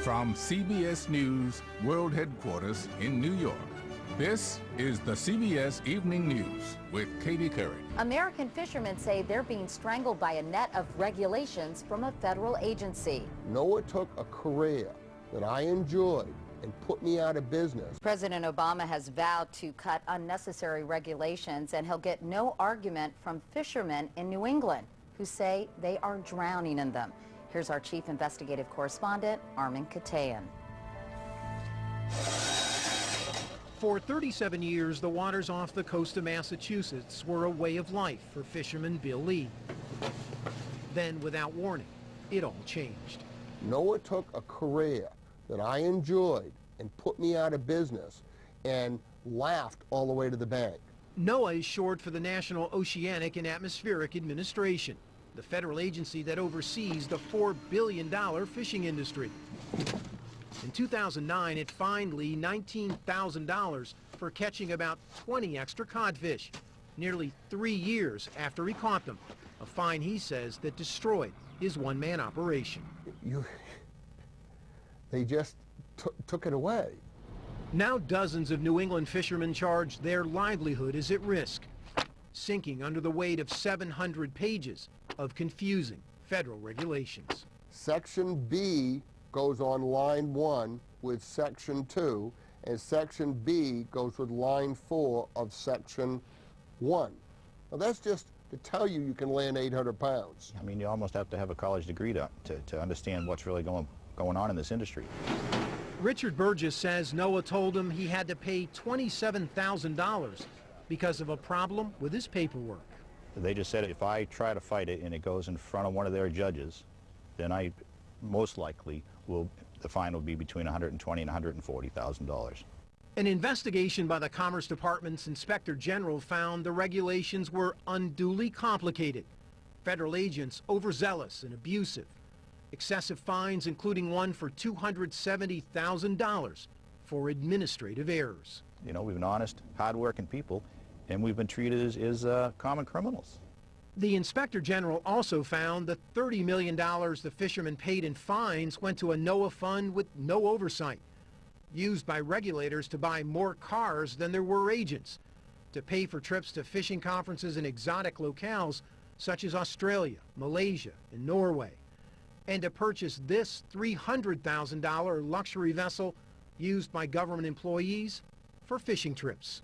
From CBS News World Headquarters in New York, this is the CBS Evening News with Katie Curry. American fishermen say they're being strangled by a net of regulations from a federal agency. NOAA took a career that I enjoyed and put me out of business. President Obama has vowed to cut unnecessary regulations, and he'll get no argument from fishermen in New England who say they are drowning in them. Here's our chief investigative correspondent, Armin Katayan. For 37 years, the waters off the coast of Massachusetts were a way of life for fisherman Bill Lee. Then, without warning, it all changed. NOAA took a career that I enjoyed and put me out of business and laughed all the way to the bank. NOAA is short for the National Oceanic and Atmospheric Administration, the federal agency that oversees the $4 billion fishing industry. In 2009, it fined Lee $19,000 for catching about 20 extra codfish, nearly 3 years after he caught them, a fine he says that destroyed his one-man operation. They just took it away. Now dozens of New England fishermen charge their livelihood is at risk, sinking under the weight of 700 pages of confusing federal regulations. Section B goes on line 1 with Section 2, and Section B goes with line 4 of Section 1. Now that's just to tell you you can land 800 pounds. I mean, you almost have to have a college degree to understand what's really going on in this industry. Richard Burgess says NOAA told him he had to pay $27,000 because of a problem with his paperwork. They just said if I try to fight it and it goes in front of one of their judges, then I most likely the fine will be between $120,000 and $140,000. An investigation by the Commerce Department's Inspector General found the regulations were unduly complicated, federal agents overzealous and abusive, excessive fines including one for $270,000 for administrative errors. You know, we've been honest, hard-working people, and we've been treated as common criminals. The Inspector General also found the $30 million the fishermen paid in fines went to a NOAA fund with no oversight, used by regulators to buy more cars than there were agents, to pay for trips to fishing conferences in exotic locales such as Australia, Malaysia, and Norway, and to purchase this $300,000 luxury vessel used by government employees for fishing trips.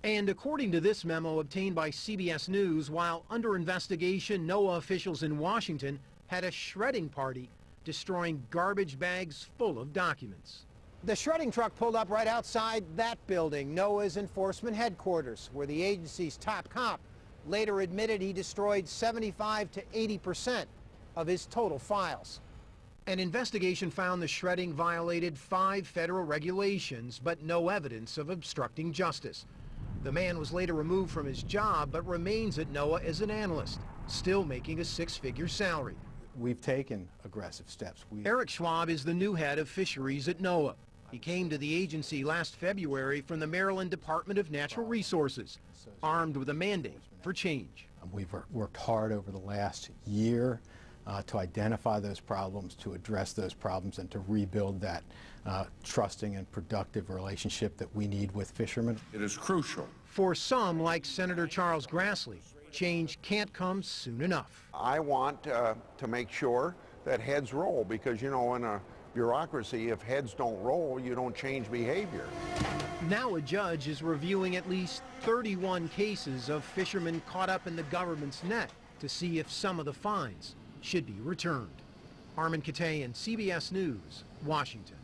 And according to this memo obtained by CBS News, while under investigation, NOAA officials in Washington had a shredding party destroying garbage bags full of documents. The shredding truck pulled up right outside that building, NOAA's enforcement headquarters, where the agency's top cop later admitted he destroyed 75 to 80% of his total files. An investigation found the shredding violated 5 federal regulations, but no evidence of obstructing justice. The man was later removed from his job, but remains at NOAA as an analyst, still making a 6-figure salary. We've taken aggressive steps. Eric Schwab is the new head of fisheries at NOAA. He came to the agency last February from the Maryland Department of Natural Resources, armed with a mandate for change. We've worked hard over the last year to identify those problems, to address those problems, and to rebuild that trusting and productive relationship that we need with fishermen. It is crucial. For some, like Senator Charles Grassley, change can't come soon enough. I want to make sure that heads roll, because, you know, in a bureaucracy, if heads don't roll, you don't change behavior. Now a judge is reviewing at least 31 cases of fishermen caught up in the government's net to see if some of the fines should be returned. Armin Katayan, CBS News, Washington.